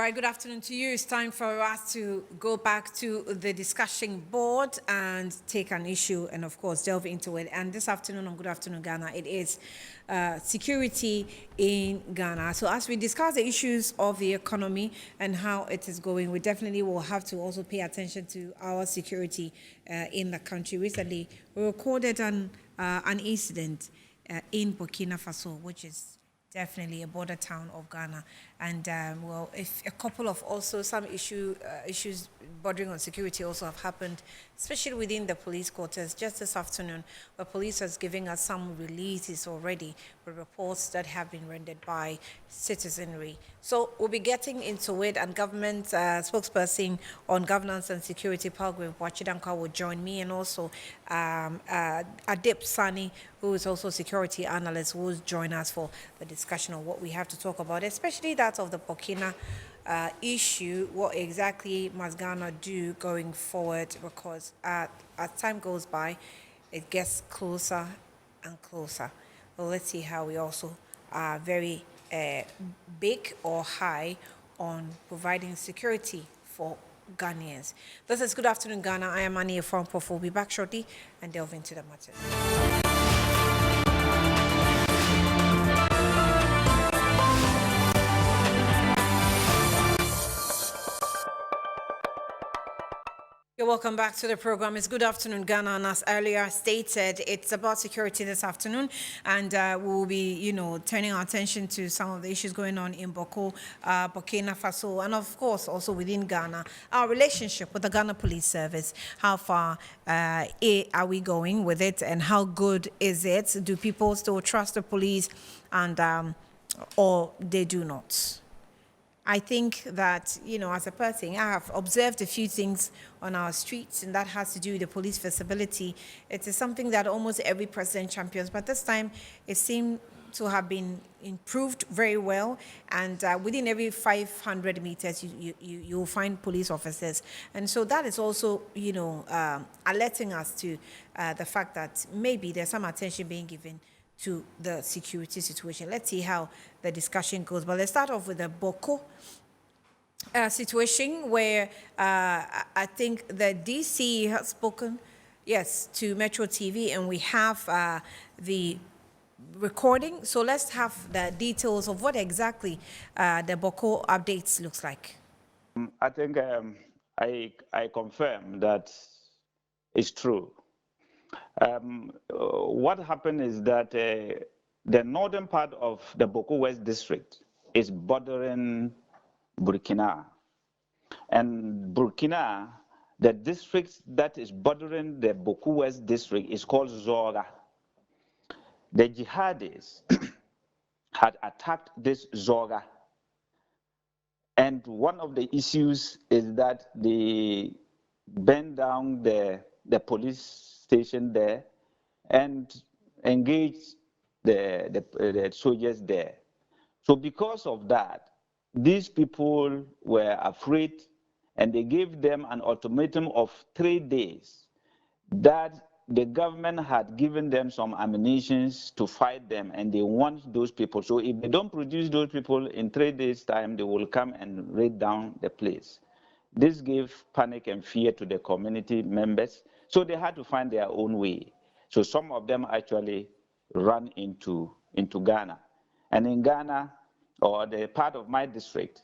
right, good afternoon to you. It's time for us to go back to the discussion board and take an issue and, of course, delve into it. And this afternoon on Good Afternoon Ghana, it is security in Ghana. So as we discuss the issues of the economy and how it is going, we definitely will have to also pay attention to our security in the country. Recently, we recorded an incident in Burkina Faso, which is definitely a border town of Ghana. And well, if a couple of also some issues bordering on security also have happened, especially within the police quarters. Just this afternoon, the police has given us some releases already with reports that have been rendered by citizenry. So we'll be getting into it, and government spokesperson on governance and security, Palgrave Boakye Danquah, will join me, and also Adib Saani, who is also security analyst, will join us for the discussion of what we have to talk about, especially that of the Burkina issue. What exactly must Ghana do going forward? Because as time goes by, it gets closer and closer. Well, let's see how we also are very big or high on providing security for Ghanaians. This is Good Afternoon Ghana. I am Annie from Pofo. We'll be back shortly and delve into the matter. Welcome back to the program. It's Good Afternoon Ghana, and as earlier stated, it's about security this afternoon, and we'll be, turning our attention to some of the issues going on in Burkina Faso, and of course also within Ghana. Our relationship with the Ghana Police Service, how far are we going with it, and how good is it? Do people still trust the police, and or they do not? I think that, as a person, I have observed a few things on our streets, and that has to do with the police visibility. It is something that almost every president champions, but this time it seemed to have been improved very well, and within every 500 meters you'll find police officers. And so that is also, alerting us to the fact that maybe there's some attention being given to the security situation. Let's see how the discussion goes. But let's start off with the Boko situation, where I think the DC has spoken, yes, to Metro TV, and we have the recording. So let's have the details of what exactly the Boko updates looks like. I think I confirm that it's true. What happened is that the northern part of the Boko West district is bordering Burkina. And Burkina, the district that is bordering the Boko West district is called Zora. The jihadis had attacked this Zora. And one of the issues is that they burned down the police station there and engage the soldiers there. So because of that, these people were afraid, and they gave them an ultimatum of 3 days that the government had given them some ammunition to fight them, and they want those people. So if they don't produce those people in 3 days' time, they will come and raid down the place. This gave panic and fear to the community members. So they had to find their own way. So some of them actually ran into Ghana. And in Ghana, or the part of my district,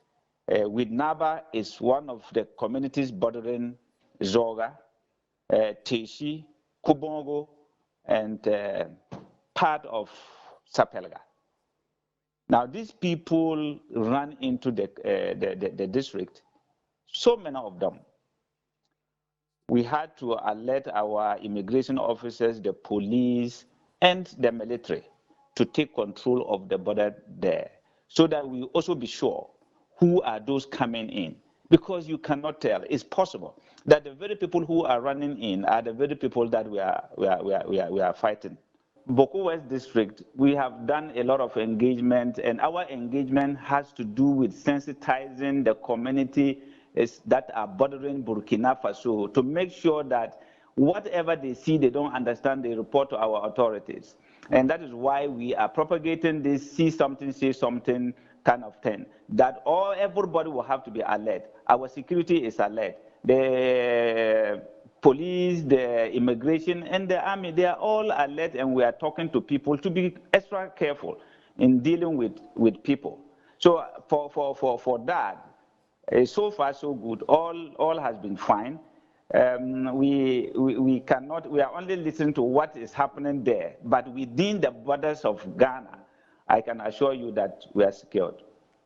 Widnaba is one of the communities bordering Zoga, Teshi, Kubongo, and part of Sapelga. Now these people ran into the district, so many of them. We had to alert our immigration officers, the police, and the military to take control of the border there, so that we also be sure who are those coming in. Because you cannot tell. It's possible that the very people who are running in are the very people that we are fighting. Boko West District, we have done a lot of engagement, and our engagement has to do with sensitizing the community that are bordering Burkina Faso to make sure that whatever they see they don't understand, they report to our authorities. And that is why we are propagating this see something, say something kind of thing, that everybody will have to be alert. Our security is alert. The police, the immigration, and the army, they are all alert, and we are talking to people to be extra careful in dealing with people. So for that, so far so good. All has been fine. We cannot. We are only listening to what is happening there, but within the borders of Ghana, I can assure you that we are secured.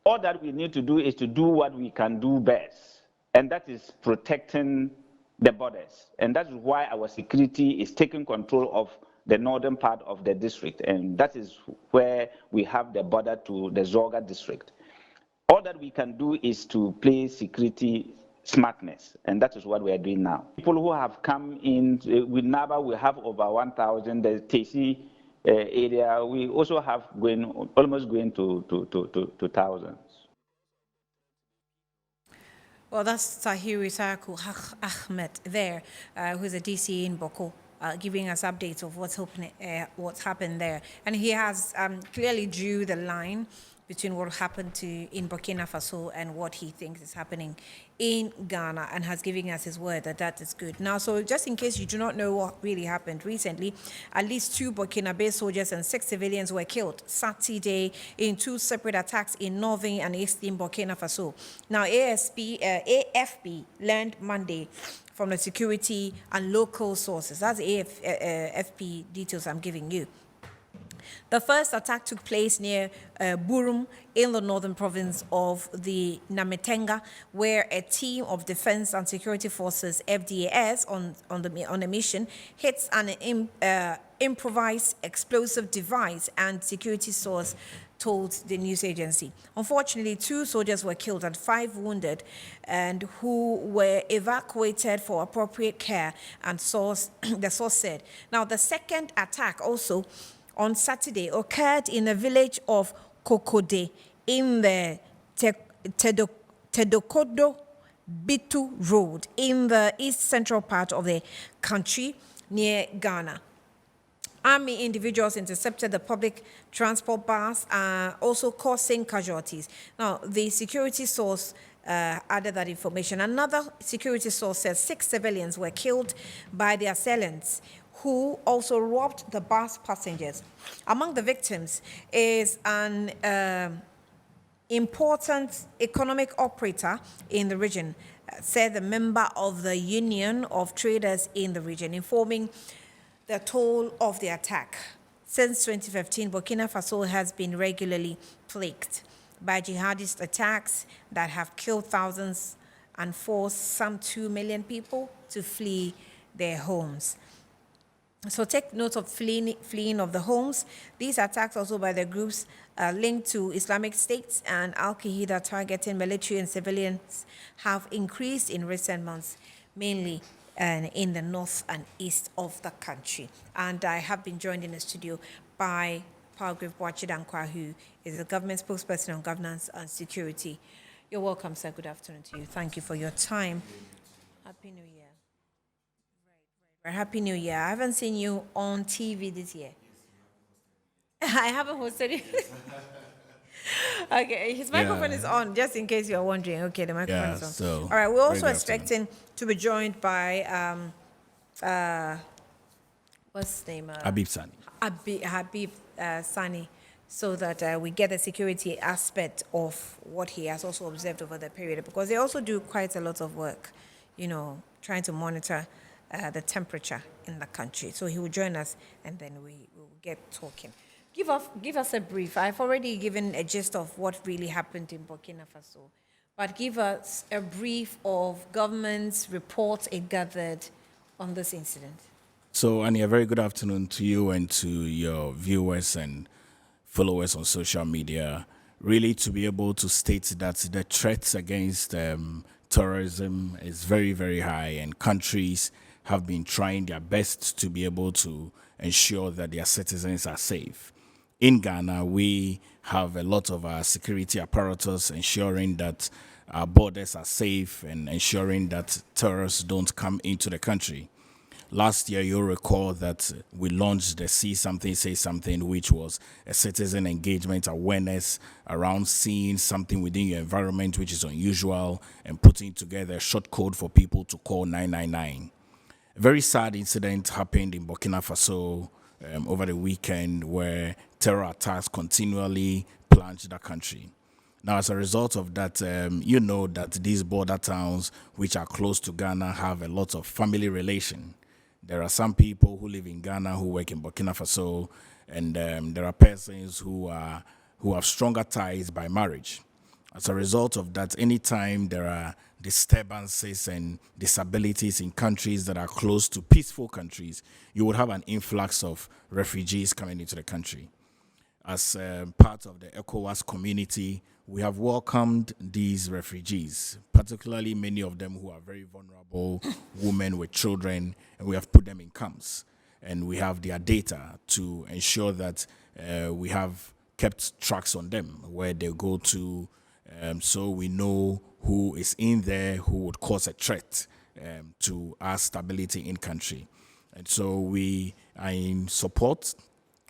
All that we need to do is to do what we can do best, and that is protecting the borders. And that is why our security is taking control of the northern part of the district, and that is where we have the border to the Zorga district. All that we can do is to play security smartness, and that is what we are doing now. People who have come in with Naba, we have over 1,000. The TC area, we also have almost going to thousands. Well, that's Tahiru Isaku Ahmed there, who's a DC in Boko, giving us updates of what's happened there. And he has clearly drew the line between what happened in Burkina Faso and what he thinks is happening in Ghana, and has given us his word that is good. Now, so just in case you do not know what really happened recently, at least 2 Burkinabe soldiers and 6 civilians were killed Saturday in 2 separate attacks in northern and eastern Burkina Faso. Now, AFP learned Monday from the security and local sources. That's AFP details I'm giving you. The first attack took place near Burum in the northern province of the Nametenga, where a team of Defense and Security Forces, FDAS, on a mission, hits an improvised explosive device, and security source told the news agency. Unfortunately, 2 soldiers were killed and 5 wounded, and who were evacuated for appropriate care, and the source said. Now, the second attack also on Saturday occurred in the village of Kokode in the Tedokodo Bitu Road in the east central part of the country near Ghana. Army individuals intercepted the public transport bus, also causing casualties. Now, the security source added that information. Another security source says 6 civilians were killed by the assailants, who also robbed the bus passengers. Among the victims is an important economic operator in the region, said the member of the Union of Traders in the region, informing the toll of the attack. Since 2015, Burkina Faso has been regularly plagued by jihadist attacks that have killed thousands and forced some 2 million people to flee their homes. So take note of fleeing of the homes. These attacks also by the groups linked to Islamic States and Al-Qaeda targeting military and civilians have increased in recent months, mainly in the north and east of the country. And I have been joined in the studio by Palgrave Boakye Danquah, who is the government spokesperson on governance and security. You're welcome, sir. Good afternoon to you. Thank you for your time. Happy New Year. Happy New Year. I haven't seen you on TV this year. I haven't hosted it. Okay, his microphone is on, just in case you're wondering. Okay, the microphone is on. So, all right, we're also expecting to be joined by, what's his name? Adib Saani. Adib Saani, so that we get the security aspect of what he has also observed over the period, because they also do quite a lot of work, trying to monitor the temperature in the country. So he will join us, and then we will get talking. Give us a brief. I've already given a gist of what really happened in Burkina Faso, but give us a brief of government's reports it gathered on this incident. So, Annie, a very good afternoon to you and to your viewers and followers on social media. Really, to be able to state that the threats against terrorism is very, very high, and countries have been trying their best to be able to ensure that their citizens are safe. In Ghana, we have a lot of our security apparatus ensuring that our borders are safe and ensuring that terrorists don't come into the country. last year, you'll recall that we launched the See Something, Say Something, which was a citizen engagement awareness around seeing something within your environment which is unusual and putting together a short code for people to call 999. A very sad incident happened in Burkina Faso over the weekend where terror attacks continually plunged the country. Now, as a result of that, you know that these border towns, which are close to Ghana, have a lot of family relation. There are some people who live in Ghana who work in Burkina Faso, and there are persons who have stronger ties by marriage. As a result of that, anytime there are disturbances and disabilities in countries that are close to peaceful countries, you would have an influx of refugees coming into the country. As part of the ECOWAS community, we have welcomed these refugees, particularly many of them who are very vulnerable, women with children, and we have put them in camps. And we have their data to ensure that we have kept tracks on them, where they go to, so we know who is in there who would cause a threat to our stability in country. And so we are in support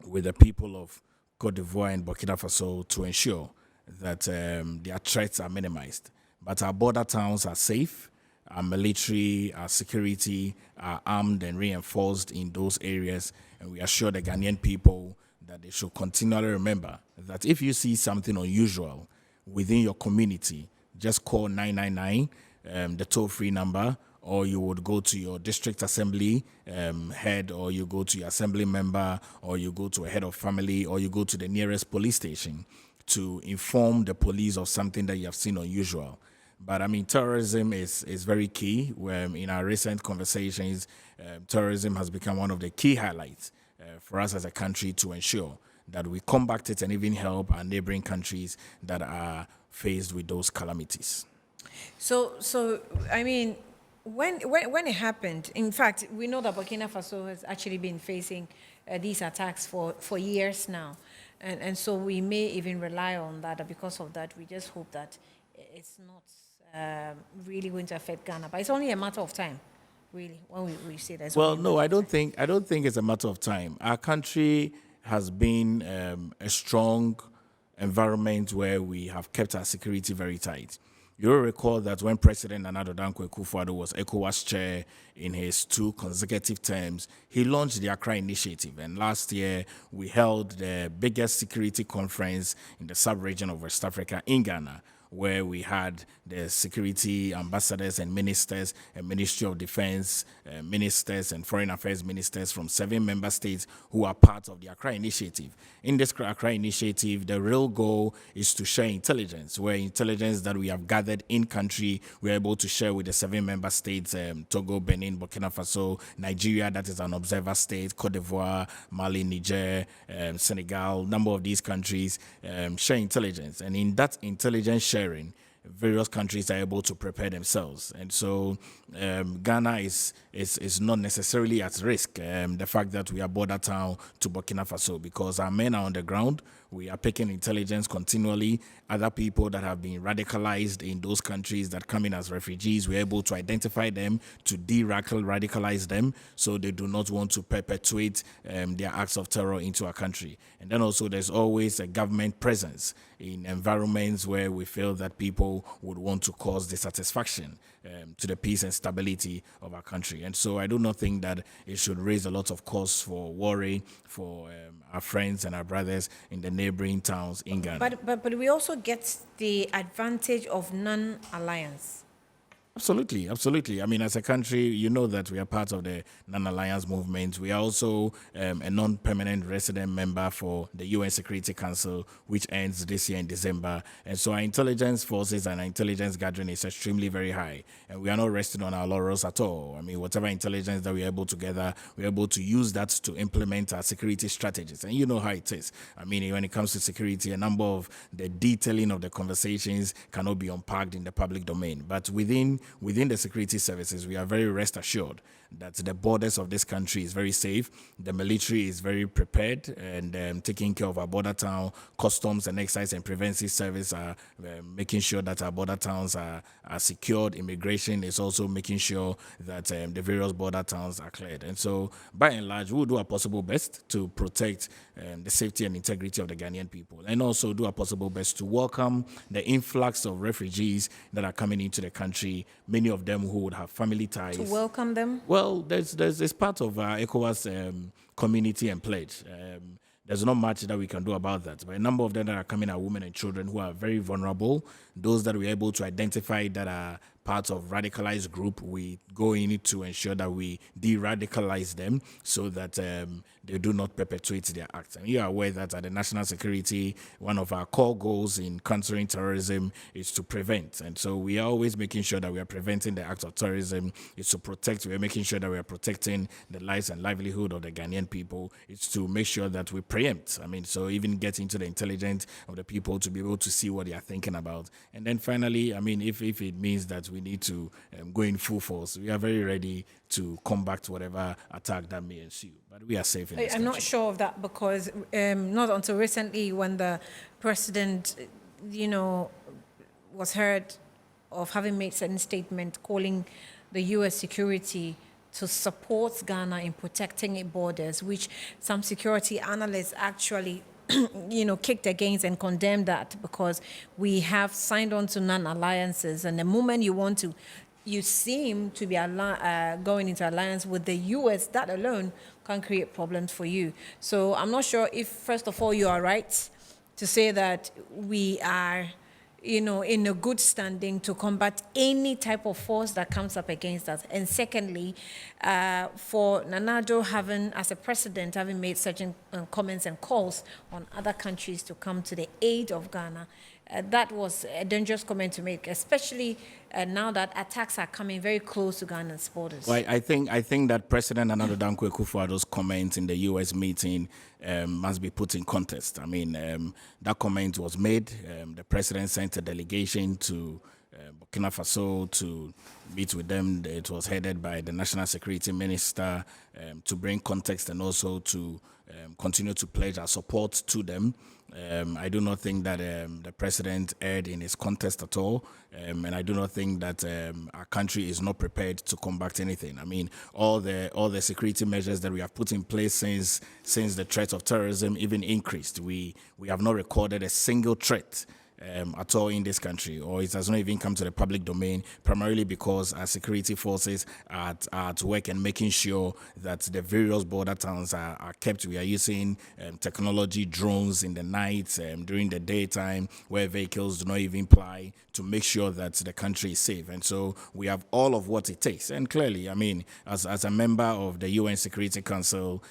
with the people of Côte d'Ivoire and Burkina Faso to ensure that their threats are minimized. But our border towns are safe, our military, our security are armed and reinforced in those areas, and we assure the Ghanaian people that they should continually remember that if you see something unusual within your community, just call 999, the toll-free number, or you would go to your district assembly head, or you go to your assembly member, or you go to a head of family, or you go to the nearest police station to inform the police of something that you have seen unusual. But I mean, terrorism is very key. In our recent conversations, terrorism has become one of the key highlights for us as a country to ensure that we combat it and even help our neighboring countries that are faced with those calamities. So I mean, when it happened, in fact, we know that Burkina Faso has actually been facing these attacks for years now. And so we may even rely on that. And because of that, we just hope that it's not really going to affect Ghana. But it's only a matter of time, really, when we say that. Well, no, I don't think it's a matter of time. Our country has been a strong environment where we have kept our security very tight. You'll recall that when President Danquah was ECOWAS chair in his 2 consecutive terms, he launched the Accra Initiative. And last year, we held the biggest security conference in the sub-region of West Africa in Ghana, where we had the security ambassadors and ministers and Ministry of Defense ministers and Foreign Affairs ministers from 7 member states who are part of the Accra Initiative. In this Accra Initiative, the real goal is to share intelligence, where intelligence that we have gathered in country, we're able to share with the 7 member states, Togo, Benin, Burkina Faso, Nigeria, that is an observer state, Côte d'Ivoire, Mali, Niger, Senegal, number of these countries share intelligence. And in that intelligence sharing, various countries are able to prepare themselves. And so Ghana is not necessarily at risk, the fact that we are border town to Burkina Faso, because our men are on the ground. We are picking intelligence continually. Other people that have been radicalized in those countries that come in as refugees, we're able to identify them, to de-radicalize them, so they do not want to perpetuate their acts of terror into our country. And then also there's always a government presence in environments where we feel that people would want to cause dissatisfaction to the peace and stability of our country. And so I do not think that it should raise a lot of cause for worry for our friends and our brothers in the neighboring towns in Ghana. But we also get the advantage of non-alliance. Absolutely, absolutely. I mean, as a country, you know that we are part of the non-alliance movement. We are also a non-permanent resident member for the UN Security Council, which ends this year in December. And so our intelligence forces and our intelligence gathering is extremely very high. And we are not resting on our laurels at all. I mean, whatever intelligence that we're able to gather, we're able to use that to implement our security strategies. And you know how it is. I mean, when it comes to security, a number of the detailing of the conversations cannot be unpacked in the public domain. But within within the security services, we are very rest assured that the borders of this country is very safe. The military is very prepared and taking care of our border town. Customs and excise and preventive service are making sure that our border towns are secured. Immigration is also making sure that the various border towns are cleared. And so, by and large, we will do our possible best to protect the safety and integrity of the Ghanaian people, and also do our possible best to welcome the influx of refugees that are coming into the country, many of them who would have family ties. To welcome them? Well, there's part of our ECOWAS community and pledge. There's not much that we can do about that. But a number of them that are coming are women and children who are very vulnerable. Those that we're able to identify that are part of radicalized group, we go in to ensure that we de-radicalize them so that they do not perpetuate their acts. And you are aware that at the national security, one of our core goals in countering terrorism is to prevent. And so we are always making sure that we are preventing the acts of terrorism. It's to protect. We are making sure that we are protecting the lives and livelihood of the Ghanaian people. It's to make sure that we preempt. I mean, so even getting to the intelligence of the people to be able to see what they are thinking about. And then finally, I mean, if it means that we need to go in full force, we are very ready to combat whatever attack that may ensue. But we are safe in this I'm country. not sure of that because not until recently when the president, was heard of having made certain statement calling the U.S. security to support Ghana in protecting its borders, which some security analysts actually kicked against and condemned that because we have signed on to non-alliances. And the moment you seem to be going into alliance with the U.S., that alone can create problems for you. So I'm not sure if, first of all, you are right to say that we are in a good standing to combat any type of force that comes up against us. And secondly, for Nana-Addo as a president, having made certain comments and calls on other countries to come to the aid of Ghana, that was a dangerous comment to make, especially now that attacks are coming very close to Ghana's borders. Well, I think that President Nana-Addo Danquah Akufo-Addo's comments in the U.S. meeting must be put in context. I mean, that comment was made. The president sent a delegation to Burkina Faso to meet with them. It was headed by the National Security Minister to bring context and also to continue to pledge our support to them. I do not think that the president erred in his contest at all, and I do not think that our country is not prepared to combat anything. I mean, all the security measures that we have put in place since the threat of terrorism even increased. We have not recorded a single threat at all in this country, or it has not even come to the public domain, primarily because our security forces are at work and making sure that the various border towns are kept. We are using technology, drones in the night, during the daytime, where vehicles do not even ply, to make sure that the country is safe. And so we have all of what it takes. And clearly, I mean, as a member of the UN Security Council,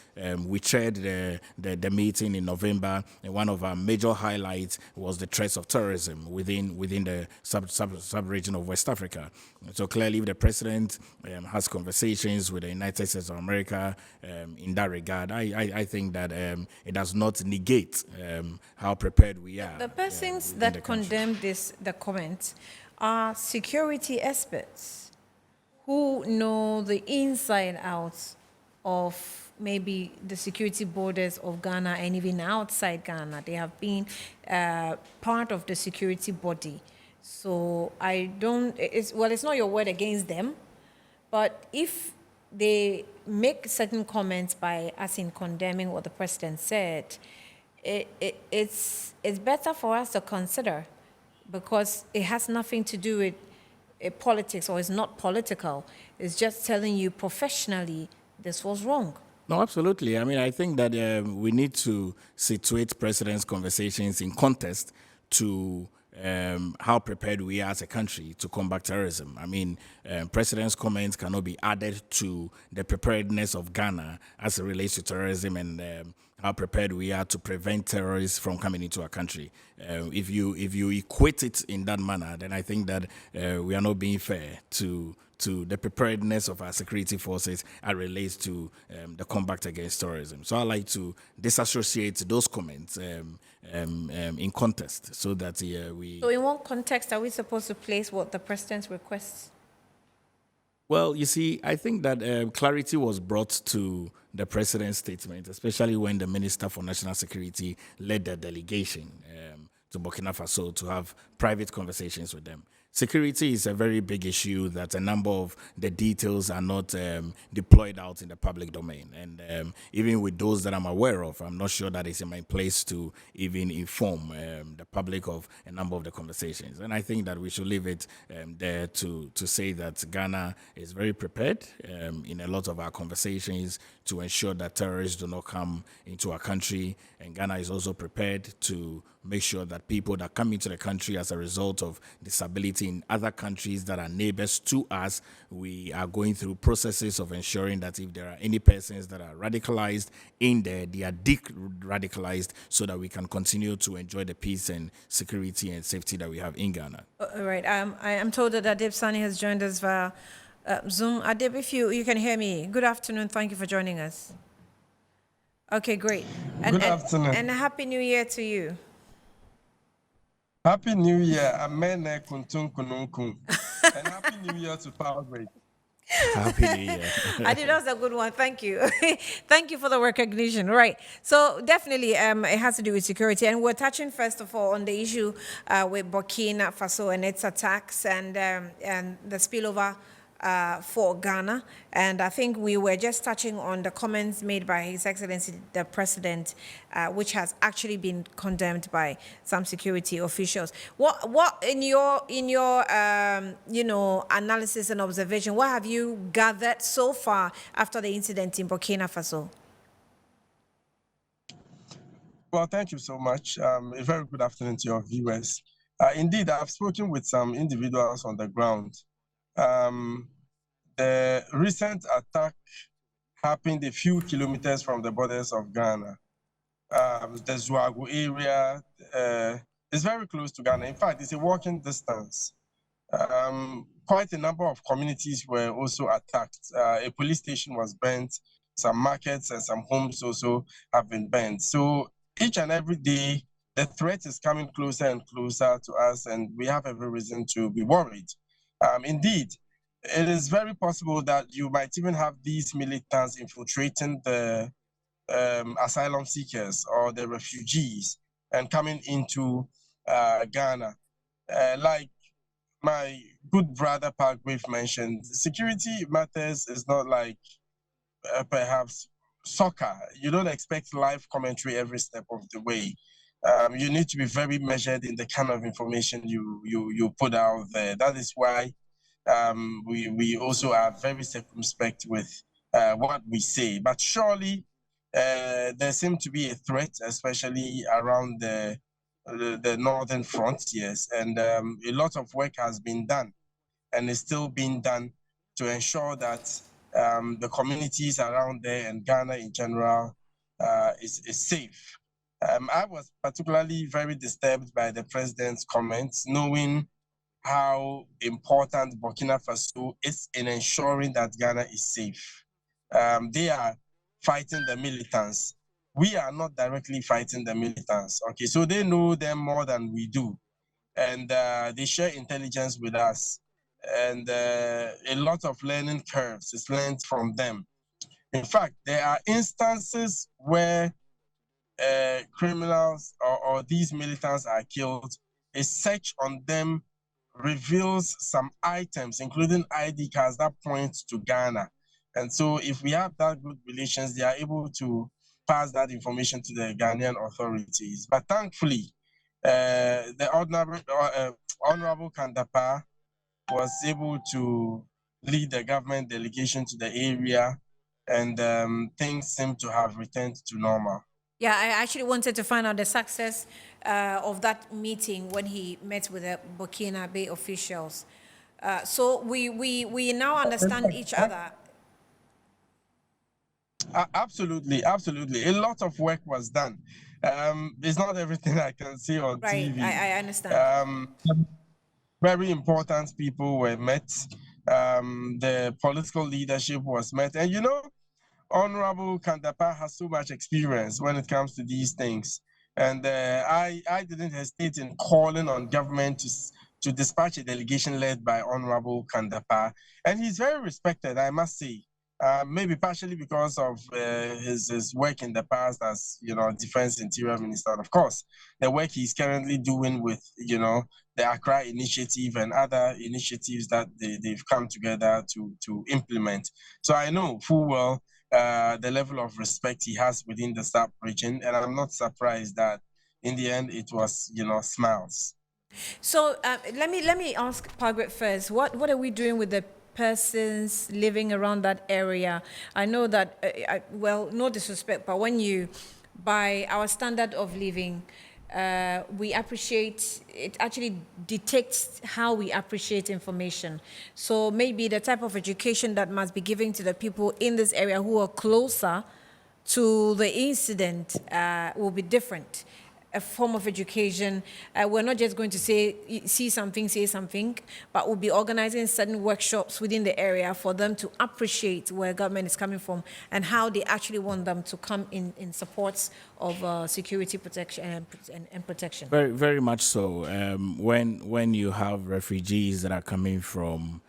we chaired the meeting in November, and one of our major highlights was the threats of terrorism within the sub-region of West Africa. And so clearly, if the president has conversations with the United States of America in that regard, I think that it does not negate how prepared we are. The persons that condemned the comment are security experts who know the inside out of maybe the security borders of Ghana and even outside Ghana. They have been part of the security body. So it's not your word against them, but if they make certain comments by us in condemning what the president said, it's better for us to consider, because it has nothing to do with politics, or it's not political. It's just telling you professionally this was wrong. No, absolutely. I mean, I think that we need to situate President's conversations in context to how prepared we are as a country to combat terrorism. I mean, President's comments cannot be added to the preparedness of Ghana as it relates to terrorism and how prepared we are to prevent terrorists from coming into our country. If you equate it in that manner, then I think that we are not being fair to the preparedness of our security forces as relates to the combat against terrorism. So I like to disassociate those comments in context so that we... So in what context are we supposed to place what the president's requests? Well, you see, I think that clarity was brought to the president's statement, especially when the Minister for National Security led the delegation to Burkina Faso to have private conversations with them. Security is a very big issue that a number of the details are not deployed out in the public domain. And even with those that I'm aware of, I'm not sure that it's in my place to even inform the public of a number of the conversations. And I think that we should leave it there to say that Ghana is very prepared in a lot of our conversations to ensure that terrorists do not come into our country. And Ghana is also prepared to make sure that people that come into the country as a result of disability in other countries that are neighbors to us, we are going through processes of ensuring that if there are any persons that are radicalized in there, they are de-radicalized so that we can continue to enjoy the peace and security and safety that we have in Ghana. All right. I am told that Adib Saani has joined us via Zoom. Adib, if you can hear me, good afternoon. Thank you for joining us. Okay, great. Good afternoon. And a happy new year to you. Happy New Year, Amene Kuntun Kununkun. And Happy New Year to Palgrave. Happy New Year. I think that's a good one. Thank you. Thank you for the recognition. Right. So definitely it has to do with security. And we're touching, first of all, on the issue with Burkina Faso and its attacks and the spillover for Ghana. And I think we were just touching on the comments made by His Excellency the President, which has actually been condemned by some security officials. What in your analysis and observation, what have you gathered so far after the incident in Burkina Faso? Well, thank you so much. A very good afternoon to your viewers. Indeed, I've spoken with some individuals on the ground. The recent attack happened a few kilometers from the borders of Ghana. The Zouago area is very close to Ghana. In fact, it's a walking distance. Quite a number of communities were also attacked. A police station was burnt, some markets and some homes also have been burnt. So each and every day, the threat is coming closer and closer to us, and we have every reason to be worried. Indeed, it is very possible that you might even have these militants infiltrating the asylum seekers or the refugees and coming into Ghana. Like my good brother Palgrave mentioned, security matters is not like perhaps soccer. You don't expect live commentary every step of the way. You need to be very measured in the kind of information you put out there. That is why we also are very circumspect with what we say. But surely there seems to be a threat, especially around the northern frontiers. And a lot of work has been done and is still being done to ensure that the communities around there and Ghana in general is safe. I was particularly very disturbed by the president's comments, knowing how important Burkina Faso is in ensuring that Ghana is safe. They are fighting the militants. We are not directly fighting the militants, okay? So they know them more than we do. And they share intelligence with us. And a lot of learning curves is learned from them. In fact, there are instances where criminals or these militants are killed. A search on them reveals some items, including ID cards that point to Ghana. And so if we have that good relations, they are able to pass that information to the Ghanaian authorities. But thankfully, the Honorable Kandapa was able to lead the government delegation to the area, and things seem to have returned to normal. Yeah, I actually wanted to find out the success of that meeting when he met with the Burkina Bay officials. So we now understand each other. Absolutely, absolutely. A lot of work was done. It's not everything I can see on right, TV. I understand. Very important people were met. The political leadership was met. And you know, Honorable Kandapa has so much experience when it comes to these things. And I didn't hesitate in calling on government to dispatch a delegation led by Honorable Kandapa. And he's very respected, I must say. Maybe partially because of his work in the past as, Defense Interior Minister. And of course, the work he's currently doing with, the Accra Initiative and other initiatives that they've come together to implement. So I know full well the level of respect he has within the SAP region, and I'm not surprised that in the end it was, smiles. So let me ask Palgrave first. What are we doing with the persons living around that area? I know that, well, no disrespect, but when you, by our standard of living, we appreciate, it actually detects how we appreciate information. So maybe the type of education that must be given to the people in this area who are closer to the incident will be different. A form of education. We're not just going to see something, say something, but we'll be organizing certain workshops within the area for them to appreciate where government is coming from and how they actually want them to come in support of security protection and protection. Very, very much so. When you have refugees that are coming from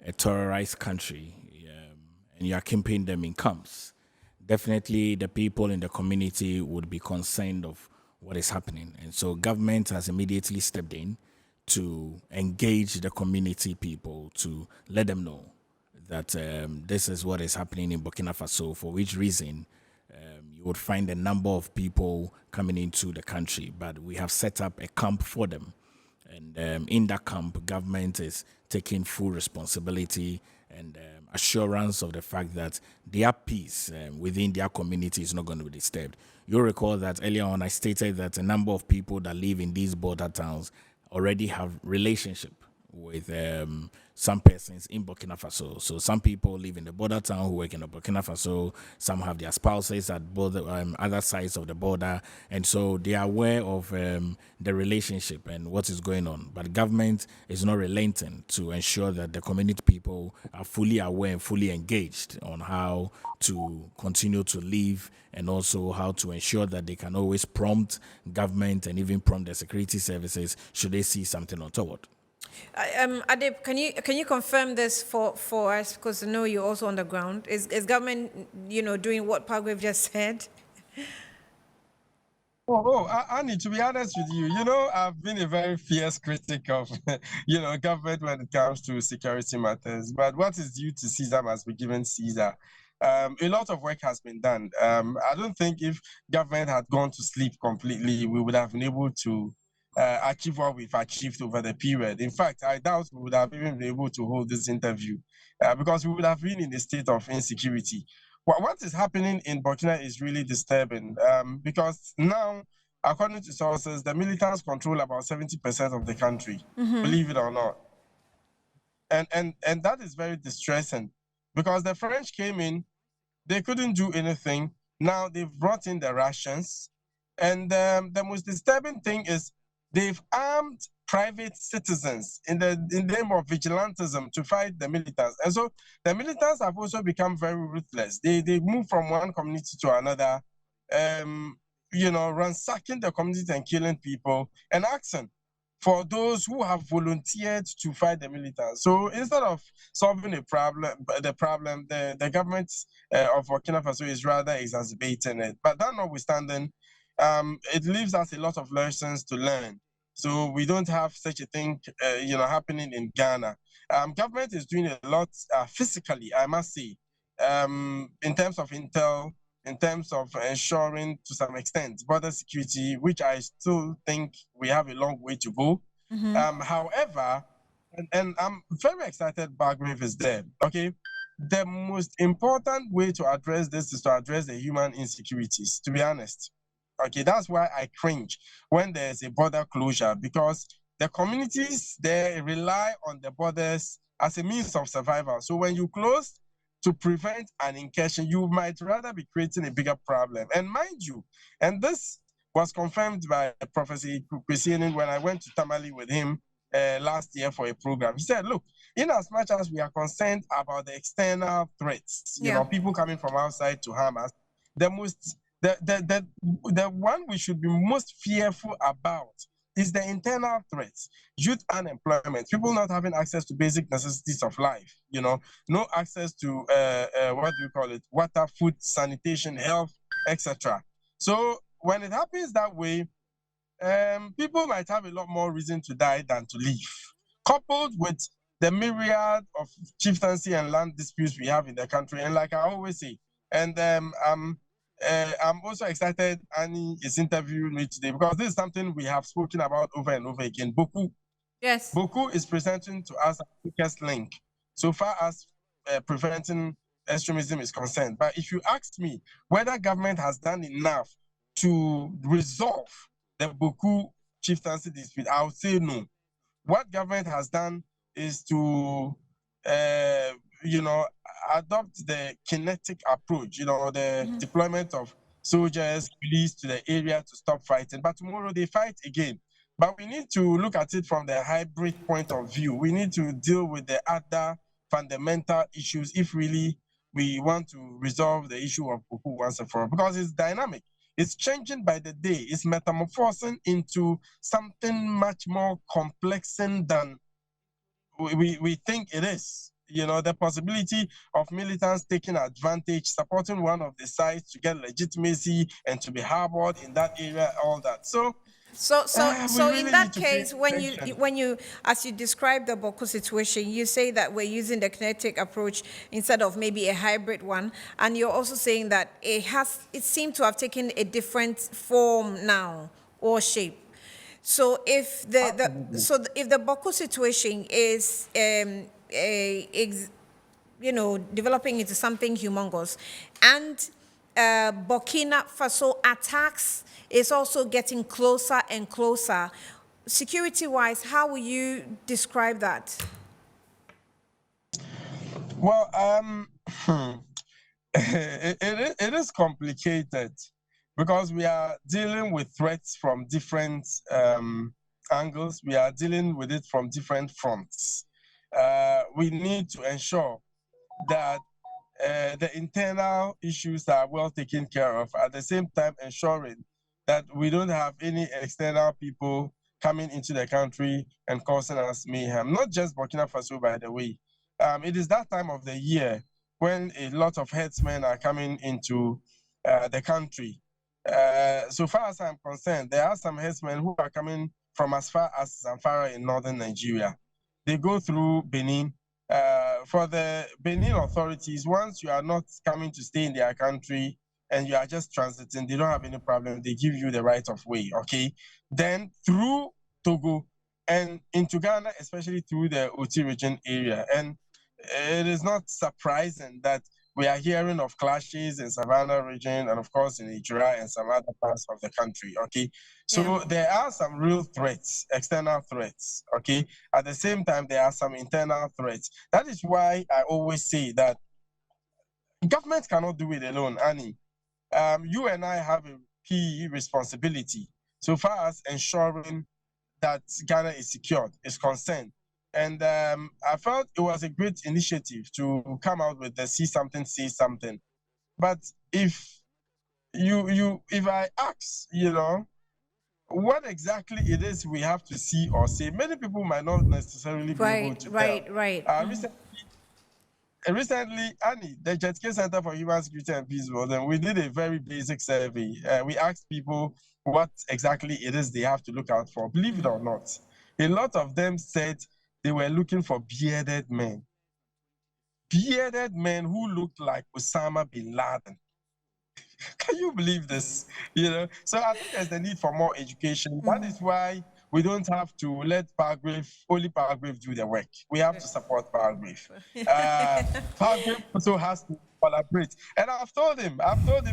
a terrorized country and you are keeping them in camps, definitely the people in the community would be concerned of what is happening. And so government has immediately stepped in to engage the community people to let them know that this is what is happening in Burkina Faso, for which reason you would find a number of people coming into the country. But we have set up a camp for them. And in that camp, government is taking full responsibility and assurance of the fact that their peace within their community is not going to be disturbed. You'll recall that earlier on I stated that a number of people that live in these border towns already have relationship with some persons in Burkina Faso. So some people live in the border town who work in the Burkina Faso. Some have their spouses at both other sides of the border. And so they are aware of the relationship and what is going on. But the government is not relenting to ensure that the community people are fully aware and fully engaged on how to continue to live and also how to ensure that they can always prompt government and even prompt the security services should they see something untoward. Adib, can you confirm this for us, because I know you're also on the ground? Is government, doing what Palgrave just said? I need to be honest with you. I've been a very fierce critic of, government when it comes to security matters. But what is due to Caesar must be given Caesar. A lot of work has been done. I don't think if government had gone to sleep completely, we would have been able to achieve what we've achieved over the period. In fact, I doubt we would have even been able to hold this interview because we would have been in a state of insecurity. What is happening in Burkina is really disturbing because now, according to sources, the militants control about 70% of the country, believe it or not. And that is very distressing because the French came in, they couldn't do anything. Now they've brought in the Russians. And the most disturbing thing is they've armed private citizens in the name of vigilantism to fight the militants. And so the militants have also become very ruthless. They move from one community to another, ransacking the community and killing people and asking for those who have volunteered to fight the militants. So instead of solving the problem, the government of Burkina Faso is rather exacerbating it. But that notwithstanding, it leaves us a lot of lessons to learn. So we don't have such a thing, happening in Ghana. Government is doing a lot physically, I must say, in terms of intel, in terms of ensuring to some extent border security, which I still think we have a long way to go. However, and I'm very excited Palgrave is there, okay? The most important way to address this is to address the human insecurities, to be honest. Okay, that's why I cringe when there's a border closure, because the communities, they rely on the borders as a means of survival. So when you close to prevent an incursion, you might rather be creating a bigger problem. And mind you, and this was confirmed by Professor Kwesieni when I went to Tamale with him last year for a program. He said, look, in as much as we are concerned about the external threats, people coming from outside to harm us, the one we should be most fearful about It's the internal threats, youth unemployment, people not having access to basic necessities of life, no access to, what do you call it, water, food, sanitation, health, etc. So when it happens that way, people might have a lot more reason to die than to live. Coupled with the myriad of chieftaincy and land disputes we have in the country, and like I always say, and I'm also excited Annie is interviewing me today because this is something we have spoken about over and over again. Boku. Yes. Boku is presenting to us the quickest link so far as preventing extremism is concerned. But if you ask me whether government has done enough to resolve the Boku chieftaincy dispute, I would say no. What government has done is to, adopt the kinetic approach, the deployment of soldiers, police to the area to stop fighting. But tomorrow they fight again. But we need to look at it from the hybrid point of view. We need to deal with the other fundamental issues if really we want to resolve the issue of Boku once and for all, because it's dynamic. It's changing by the day. It's metamorphosing into something much more complex than we think it is. The possibility of militants taking advantage, supporting one of the sides to get legitimacy and to be harbored in that area, all that. So in that case, when you, as you describe the Boko situation, you say that we're using the kinetic approach instead of maybe a hybrid one, and you're also saying that it seemed to have taken a different form now or shape. So if the Boko situation is developing into something humongous, and Burkina Faso attacks is also getting closer and closer, security-wise, how will you describe that? Well, it is complicated because we are dealing with threats from different angles. We are dealing with it from different fronts. We need to ensure that the internal issues are well taken care of, at the same time ensuring that we don't have any external people coming into the country and causing us mayhem. Not just Burkina Faso, by the way. It is that time of the year when a lot of headsmen are coming into the country. So far as I'm concerned, there are some headsmen who are coming from as far as Zamfara in northern Nigeria. They go through Benin. For the Benin authorities, once you are not coming to stay in their country and you are just transiting, they don't have any problem. They give you the right of way, okay? Then through Togo and into Ghana, especially through the Oti region area. And it is not surprising that we are hearing of clashes in Savannah region and of course in Ijura and some other parts of the country, okay? So there are some real threats, external threats, okay? At the same time, there are some internal threats. That is why I always say that government cannot do it alone, Annie. You and I have a key responsibility so far as ensuring that Ghana is secured, is concerned. And I felt it was a great initiative to come out with the see something, say something. But if I ask, what exactly it is we have to see or say, many people might not necessarily be able to tell. Right. Recently, Annie, the JetK Center for Human Security and Peace, and we did a very basic survey. We asked people what exactly it is they have to look out for. Believe it or not, a lot of them said they were looking for bearded men who looked like Osama bin Laden. Can you believe this? So I think there's the need for more education. That is why we don't have to let only Palgrave do the work. We have to support Palgrave. Palgrave also has to collaborate. And I've told him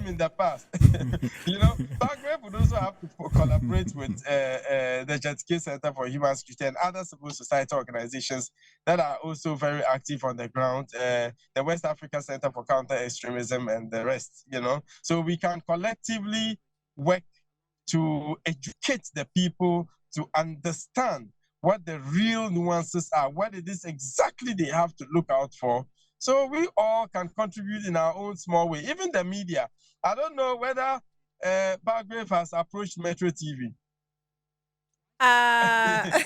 in the past, Palgrave would also have to collaborate with the JetK Center for Human Security and other civil society organizations that are also very active on the ground, the West Africa Center for Counter-Extremism and the rest, So we can collectively work to educate the people to understand what the real nuances are, what it is exactly they have to look out for. So we all can contribute in our own small way, even the media. I don't know whether Palgrave has approached Metro TV. Uh,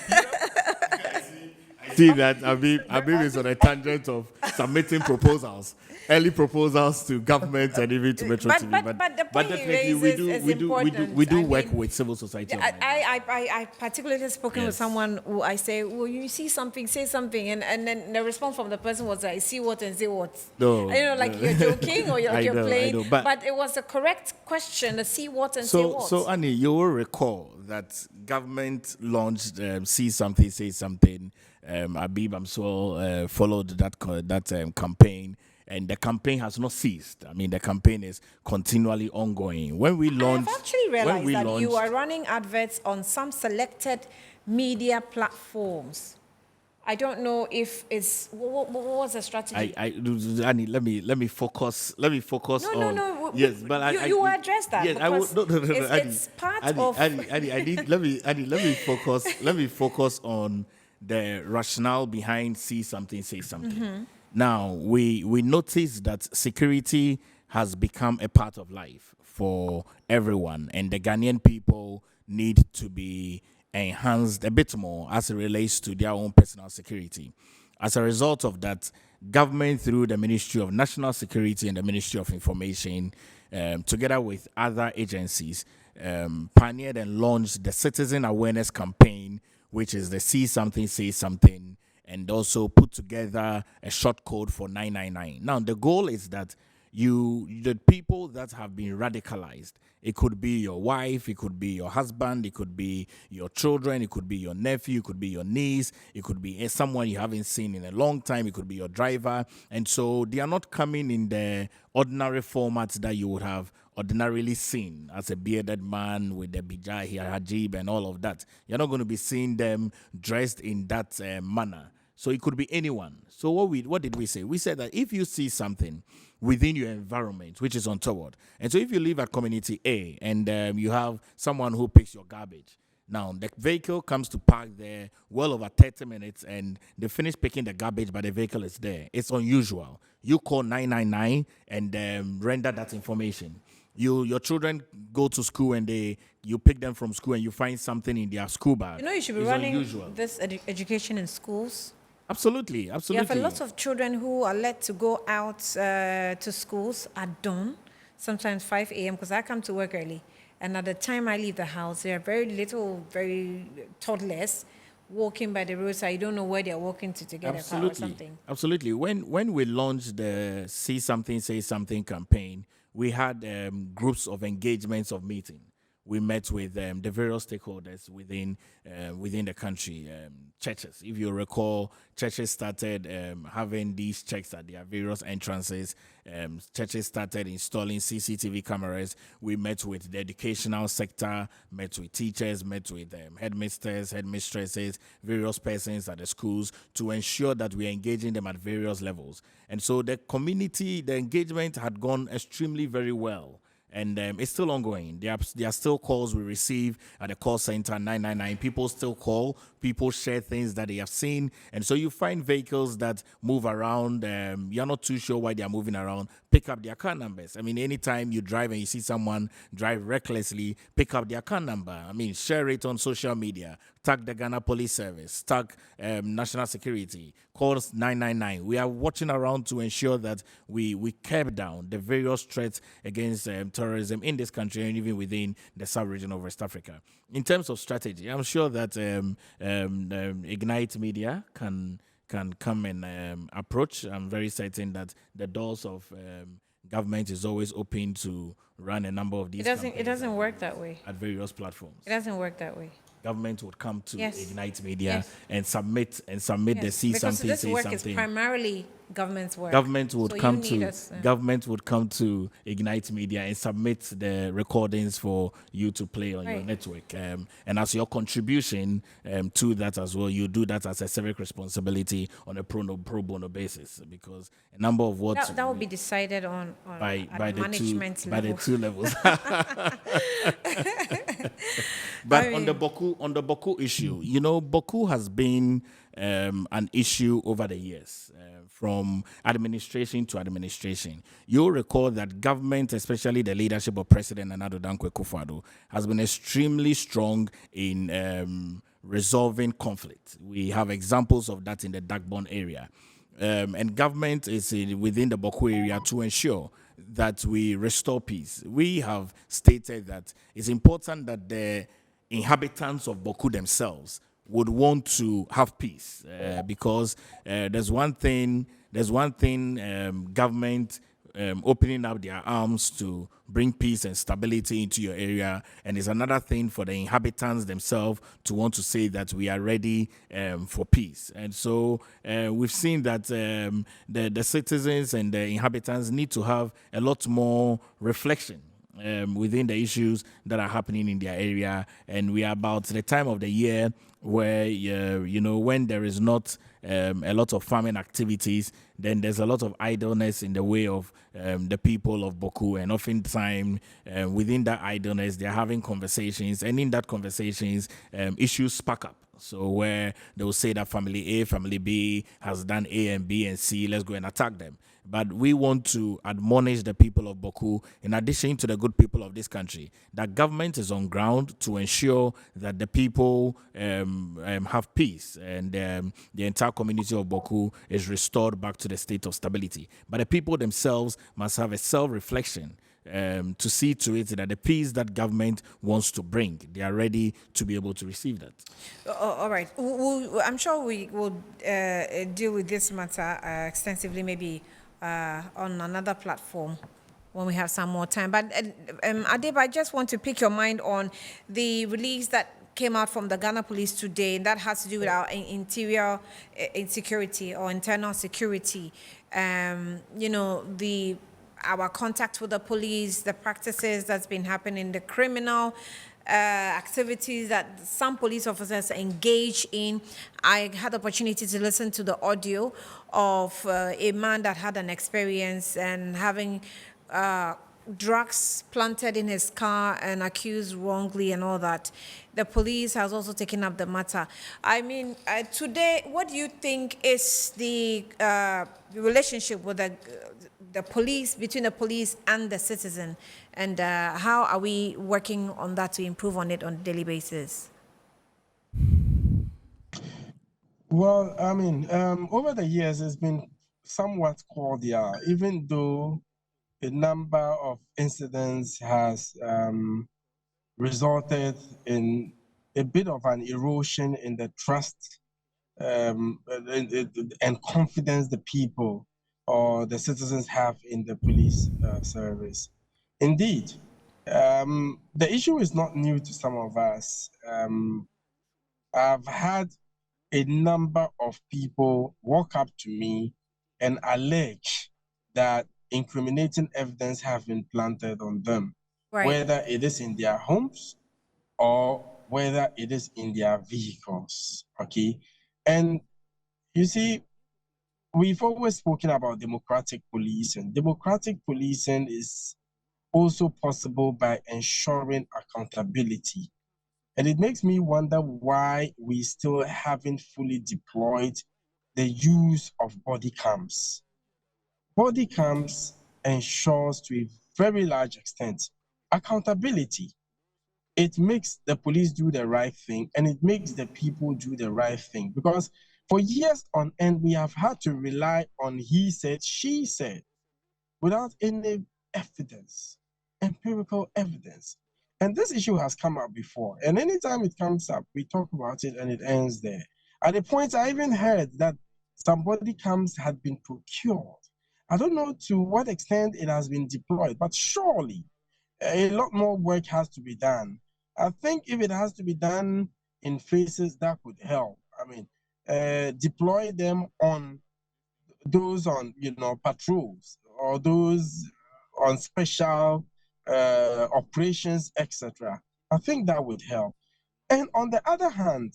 See that Abib is on a tangent of submitting proposals, early proposals to government and even to Metro TV. but the point you definitely raise is important. we do I work mean, with civil society. I particularly spoken with Yes. someone who I say, well, you see something, say something, and then the response from the person was like, see what and say what. No, And, like you're joking or I you're know, playing, but- but it was the correct question: the see what and say what. So Annie, you will recall that government launched See Something, Say Something. Abib, I'm sure, followed that campaign, and the campaign has not ceased. I mean, the campaign is continually ongoing. When we launched, I've actually realized that you launched- are running adverts on some selected media platforms. I don't know if it's what was the strategy. Annie, let me focus. Let me focus No, on. no. Yes, but you will address that. Yes, I will. because No. it's part of. Annie, I need. Let me focus. Let me focus on the rationale behind See Something, Say Something. Mm-hmm. Now we notice that security has become a part of life for everyone, and the Ghanaian people need to be enhanced a bit more as it relates to their own personal security. As a result of that, government through the Ministry of National Security and the Ministry of Information, together with other agencies, pioneered and launched the Citizen Awareness Campaign, which is the See Something, Say Something, and also put together a short code for 999. Now, the goal is that the people that have been radicalized, it could be your wife, it could be your husband, it could be your children, it could be your nephew, it could be your niece, it could be someone you haven't seen in a long time, it could be your driver. And so they are not coming in the ordinary formats that you would have ordinarily seen as a bearded man with the bijah, hijab, and all of that. You're not going to be seeing them dressed in that manner. So it could be anyone. So what did we say? We said that if you see something within your environment, which is untoward, and so if you live at community A and you have someone who picks your garbage, now the vehicle comes to park there well over 30 minutes and they finish picking the garbage, but the vehicle is there. It's unusual. You call 999 and render that information. Your children go to school and you pick them from school and you find something in their school bag. You should be It's running unusual. this education in schools. Absolutely. You have a lot of children who are let to go out to schools at dawn, sometimes 5 a.m. because I come to work early. And at the time I leave the house, there are very toddlers walking by the roadside. You don't know where they're walking to get a car or something. Absolutely. When we launched the See Something, Say Something campaign, we had groups of engagements of meeting. We met with the various stakeholders within the country, churches. If you recall, churches started having these checks at their various entrances. Churches started installing CCTV cameras. We met with the educational sector, met with teachers, met with headmasters, headmistresses, various persons at the schools to ensure that we are engaging them at various levels. And so the engagement had gone extremely very well. And it's still ongoing. There are still calls we receive at the call center 999. People still call. People share things that they have seen. And so you find vehicles that move around. You're not too sure why they are moving around. Pick up their car numbers. I mean, anytime you drive and you see someone drive recklessly, pick up their car number. I mean, share it on social media. Tag the Ghana Police Service. Tag National Security. Call 999. We are watching around to ensure that we curb down the various threats against terrorism in this country and even within the sub-region of West Africa. In terms of strategy, I'm sure that Ignite Media can come and approach. I'm very certain that the doors of government is always open to run a number of these. It doesn't work that way. At various platforms. It doesn't work that way. Government would come to Yes. Ignite Media Yes. and submit the See Because Something, this Say work Something. is primarily government's work. Government would So come you need to us, government would come to Ignite Media and submit the recordings for you to play on your Right. network. And as your contribution to that as well, you do that as a civic responsibility on a pro bono basis, because a number of what That will be decided on by at the management two level. levels. But I on the Boku issue, Boku has been an issue over the years, from administration to administration. You'll recall that government, especially the leadership of President Nana Dankwa, has been extremely strong in resolving conflict. We have examples of that in the Dagbon area. And government is within the Boku area to ensure that we restore peace. We have stated that it's important that the inhabitants of Boku themselves would want to have peace, because there's one thing government opening up their arms to bring peace and stability into your area, and it's another thing for the inhabitants themselves to want to say that we are ready for peace. And so we've seen that the citizens and the inhabitants need to have a lot more reflection within the issues that are happening in their area. And we are about the time of the year where, when there is not a lot of farming activities, then there's a lot of idleness in the way of the people of Boku. And oftentimes, within that idleness, they're having conversations. And in that conversations, issues spark up. So where they will say that family A, family B has done A and B and C, let's go and attack them. But we want to admonish the people of Boku, in addition to the good people of this country, that government is on ground to ensure that the people have peace, and the entire community of Boku is restored back to the state of stability. But the people themselves must have a self-reflection to see to it that the peace that government wants to bring, they are ready to be able to receive that. All right. I'm sure we will deal with this matter extensively, maybe on another platform when we have some more time. But Adib, I just want to pick your mind on the release that came out from the Ghana police today, and that has to do with our interior insecurity or internal security. Our contact with the police, the practices that's been happening, the criminal activities that some police officers engage in. I had the opportunity to listen to the audio of a man that had an experience and having drugs planted in his car and accused wrongly and all that. The police has also taken up the matter. I mean, today, what do you think is the relationship with the police, between the police and the citizen, and how are we working on that to improve on it on a daily basis? Well, I mean, over the years, it's been somewhat cordial, even though a number of incidents has resulted in a bit of an erosion in the trust and confidence the people or the citizens have in the police service. Indeed, the issue is not new to some of us. I've had a number of people walk up to me and allege that incriminating evidence have been planted on them, right, whether it is in their homes or whether it is in their vehicles, okay? And you see, we've always spoken about democratic policing. Democratic policing is also possible by ensuring accountability. And it makes me wonder why we still haven't fully deployed the use of body cams. Body cams ensures to a very large extent accountability. It makes the police do the right thing, and it makes the people do the right thing. Because for years on end, we have had to rely on he said, she said, without any evidence, empirical evidence. And this issue has come up before. And anytime it comes up, we talk about it and it ends there. At the point, I even heard that some body cams had been procured. I don't know to what extent it has been deployed, but surely a lot more work has to be done. I think if it has to be done in phases, that could help. I mean, deploy them on those on, patrols, or those on special operations, etc. I think that would help. And on the other hand,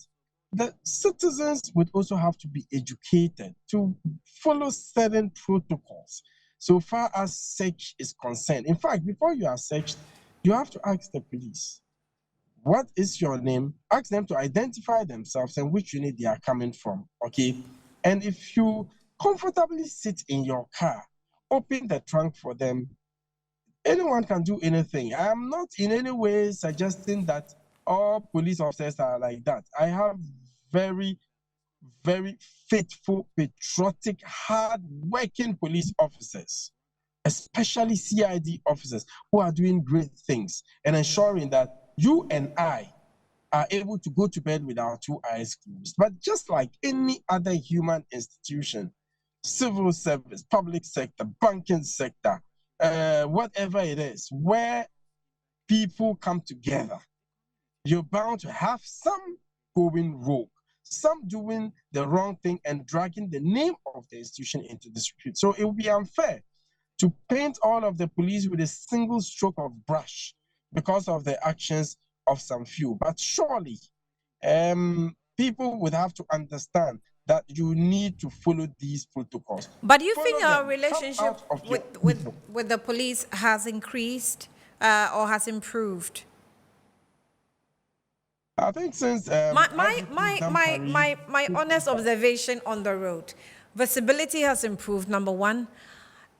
the citizens would also have to be educated to follow certain protocols so far as search is concerned. In fact, before you are searched, you have to ask the police, what is your name? Ask them to identify themselves and which unit they are coming from, okay? And if you comfortably sit in your car, open the trunk for them, anyone can do anything. I am not in any way suggesting that all police officers are like that. I have very, very faithful, patriotic, hard-working police officers, especially CID officers, who are doing great things and ensuring that you and I are able to go to bed with our two eyes closed. But just like any other human institution, civil service, public sector, banking sector, whatever it is, where people come together, you're bound to have some going rogue, some doing the wrong thing and dragging the name of the institution into dispute. So it would be unfair to paint all of the police with a single stroke of brush because of the actions of some few. But surely, people would have to understand that you need to follow these protocols. But do you Follow think our them. Come relationship out of your ego. with the police has increased or has improved? I think since My honest observation on the road, visibility has improved, number one,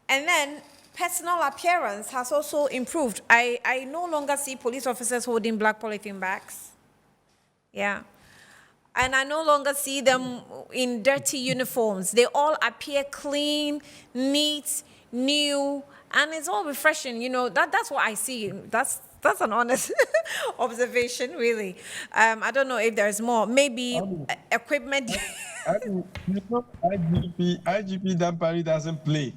and then personal appearance has also improved. I no longer see police officers holding black polythene bags. Yeah. And I no longer see them in dirty uniforms. They all appear clean, neat, new, and it's all refreshing. You know, that's what I see. That's an honest observation, really. I don't know if there's more. Maybe equipment. IGP Dampari doesn't play.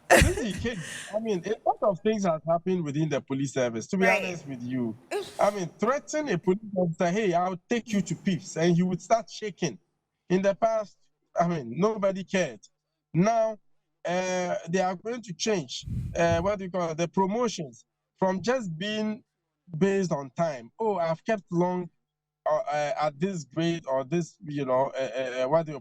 This is case. I mean, a lot of things have happened within the police service, to be Right. honest with you. I mean, threaten a police officer, hey, I'll take you to Pips, and he would start shaking. In the past, I mean, nobody cared. Now, they are going to change, the promotions from just being based on time. Oh, I've kept long at this grade or this,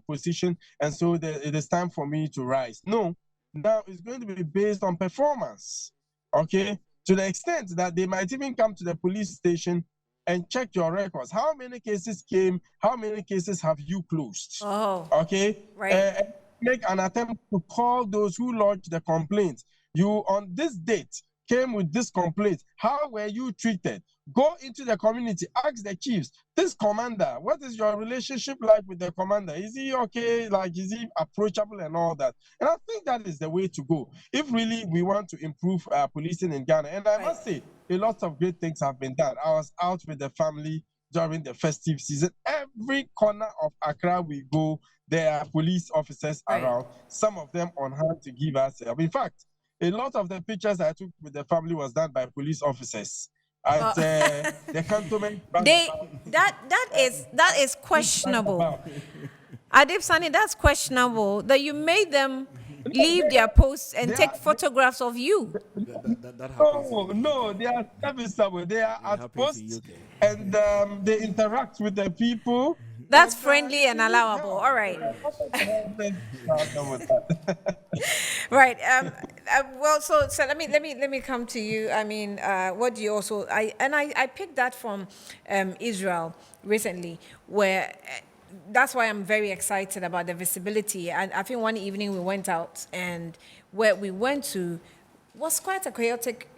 position, and so it is time for me to rise. No, now it's going to be based on performance, okay? To the extent that they might even come to the police station and check your records. How many cases came? How many cases have you closed? Oh, Okay? right. Make an attempt to call those who lodged the complaint. You, on this date, came with this complaint. How were you treated? Go into the community, ask the chiefs, this commander, what is your relationship like with the commander? Is he okay? Like, is he approachable and all that? And I think that is the way to go if really we want to improve policing in Ghana. And I must say, a lot of great things have been done. I was out with the family during the festive season. Every corner of Accra we go, there are police officers around, some of them on hand to give us help. In fact, a lot of the pictures I took with the family was done by police officers at the cantonment. That is questionable. Adib Saani, that's questionable that you made them leave their posts and take photographs of you. That happens. No, they are serviceable. They are at happens in posts UK. and they interact with the people. That's friendly and allowable. All right. Right. Well, so let me come to you. I mean, what do you also? I picked that from Israel recently, where that's why I'm very excited about the visibility. And I think one evening we went out, and where we went to was quite a chaotic,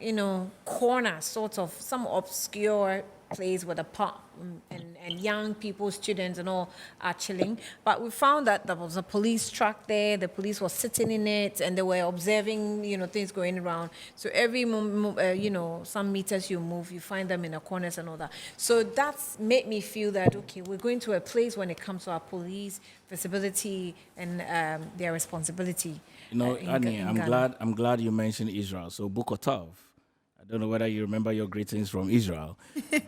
corner, sort of some obscure place with a park and young people, students and all are chilling. But we found that there was a police truck there. The police was sitting in it and they were observing, things going around. So every, some meters you move, you find them in the corners and all that. So that's made me feel that, okay, we're going to a place when it comes to our police visibility and their responsibility. Annie, I'm glad you mentioned Israel. So Bukotov, I don't know whether you remember your greetings from Israel,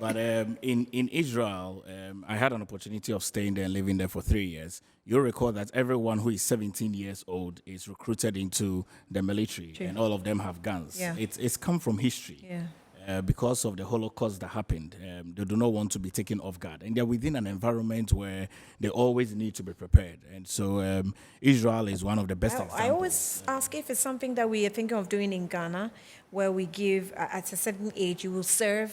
but in Israel, I had an opportunity of staying there and living there for 3 years. You'll recall that everyone who is 17 years old is recruited into the military, and all of them have guns. Yeah. It's come from history. Yeah. Because of the Holocaust that happened, they do not want to be taken off guard. And they're within an environment where they always need to be prepared. And so Israel is one of the best examples. I always ask if it's something that we are thinking of doing in Ghana, where we give, at a certain age, you will serve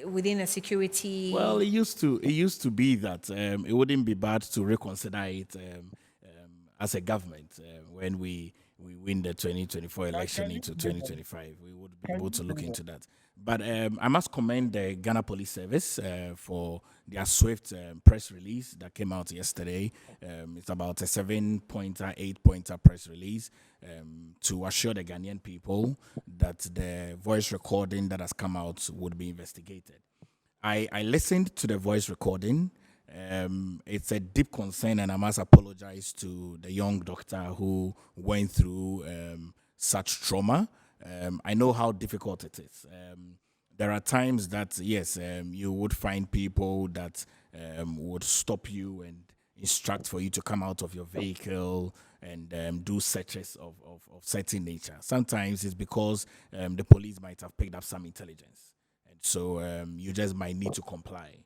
within a security? Well, it used to be that it wouldn't be bad to reconsider it as a government when we win the 2024 election into 2025. We would be able to look into that. But I must commend the Ghana Police Service for their swift press release that came out yesterday. It's about a 7-pointer, 8-pointer press release to assure the Ghanaian people that the voice recording that has come out would be investigated. I listened to the voice recording. It's a deep concern, and I must apologize to the young doctor who went through such trauma. I know how difficult it is. There are times that, yes, you would find people that would stop you and instruct for you to come out of your vehicle and do searches of certain nature. Sometimes it's because the police might have picked up some intelligence. And so you just might need to comply.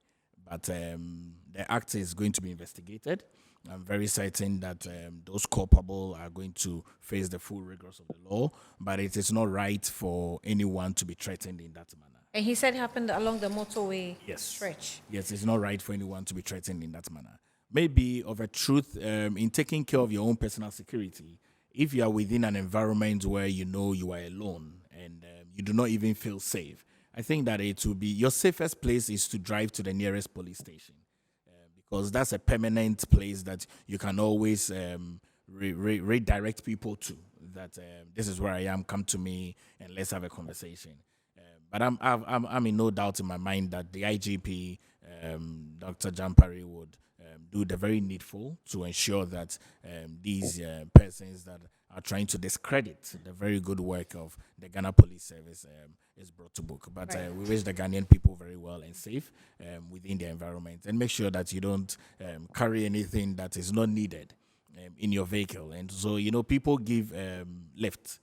But the act is going to be investigated. I'm very certain that those culpable are going to face the full rigors of the law, but it is not right for anyone to be threatened in that manner. And he said it happened along the motorway Yes. stretch. Yes, it's not right for anyone to be threatened in that manner. Maybe of a truth, in taking care of your own personal security, if you are within an environment where you know you are alone and you do not even feel safe, I think that it will be your safest place is to drive to the nearest police station. Because that's a permanent place that you can always redirect people to. That this is where I am. Come to me and let's have a conversation. But I'm in no doubt in my mind that the IGP, Dr. Jampari, would do the very needful to ensure that these persons that are trying to discredit the very good work of the Ghana Police Service is brought to book. But we wish the Ghanaian people very well and safe within their environment, and make sure that you don't carry anything that is not needed in your vehicle. And so, people give lift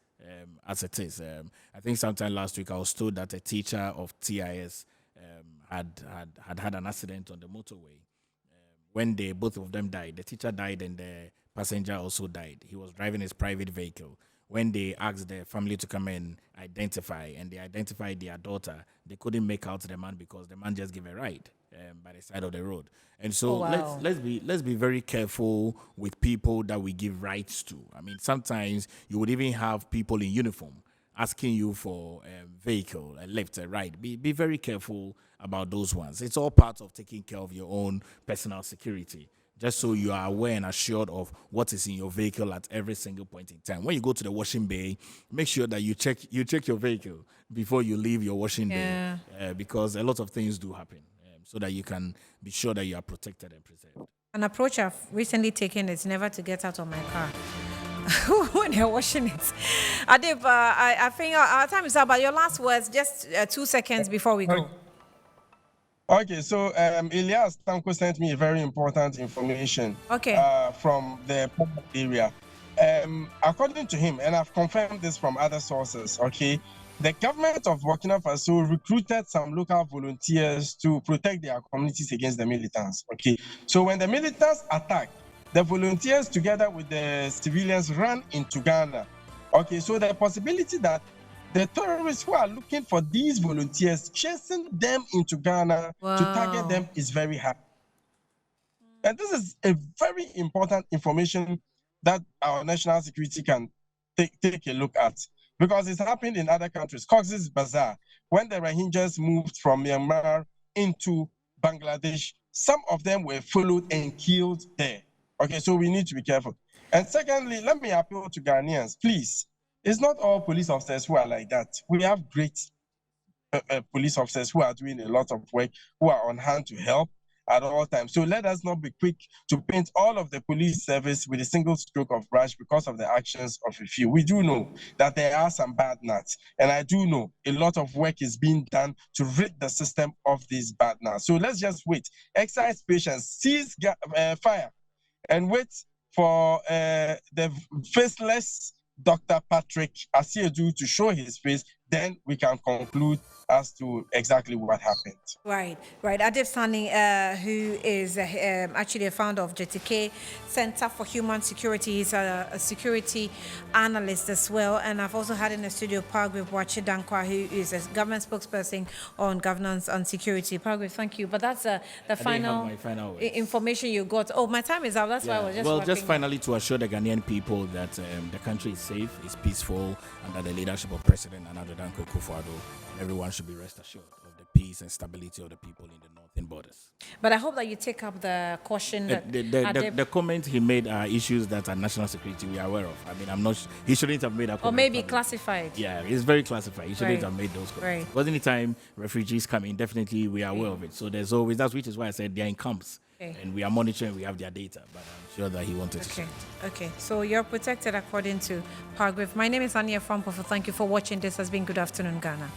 as it is. I think sometime last week I was told that a teacher of TIS had an accident on the motorway. When both of them died, the teacher died and the passenger also died. He was driving his private vehicle. When they asked the family to come and identify, and they identified their daughter, they couldn't make out the man because the man just gave a ride by the side of the road. And so let's be very careful with people that we give rights to. I mean, sometimes you would even have people in uniform asking you for a vehicle, a lift, a ride. Be very careful about those ones. It's all part of taking care of your own personal security, just so you are aware and assured of what is in your vehicle at every single point in time. When you go to the washing bay, make sure that you check your vehicle before you leave your washing bay, because a lot of things do happen, so that you can be sure that you are protected and preserved. An approach I've recently taken is never to get out of my car when they're washing it. Adib, I think our time is up, but your last words, just 2 seconds before we go. Okay, so Elias Tanko sent me a very important information from the public area. According to him, and I've confirmed this from other sources, okay, the government of Burkina Faso recruited some local volunteers to protect their communities against the militants, okay? So when the militants attacked, the volunteers together with the civilians ran into Ghana, okay? So the possibility that the terrorists who are looking for these volunteers, chasing them into Ghana to target them is very high. And this is a very important information that our national security can take a look at, because it's happened in other countries. Cox's Bazar, when the Rohingyas moved from Myanmar into Bangladesh, some of them were followed and killed there. Okay, so we need to be careful. And secondly, let me appeal to Ghanaians, please. It's not all police officers who are like that. We have great police officers who are doing a lot of work, who are on hand to help at all times. So let us not be quick to paint all of the police service with a single stroke of brush because of the actions of a few. We do know that there are some bad nuts, and I do know a lot of work is being done to rid the system of these bad nuts. So let's just wait. Exercise patience, cease fire, and wait for the faceless Dr. Patrick Asiedu to show his face then we can conclude as to exactly what happened. Right. Adib Saani, who is actually a founder of JTK Center for Human Security. He's a security analyst as well. And I've also had in the studio Palgrave Boakye Danquah, who is a government spokesperson on governance and security. Palgrave, thank you. But that's the final information you got. Oh, my time is up. That's why I was just just finally to assure the Ghanaian people that the country is safe, is peaceful, under the leadership of President Adib Saani. Everyone should be rest assured of the peace and stability of the people in the northern borders. But I hope that you take up the caution that the comment he made are issues that are national security we are aware of. I mean, I'm not. He shouldn't have made that comment. Or maybe classified. Yeah, it's very classified. He shouldn't have made those comments. Right. Because anytime refugees come in, definitely we are aware of it. So there's always which is why I said they're in camps. Okay. And we are monitoring, we have their data, but I'm sure that he wanted to say it. Okay, so you're protected according to Palgrave. My name is Ania Frampofo. Thank you for watching. This has been Good Afternoon, Ghana.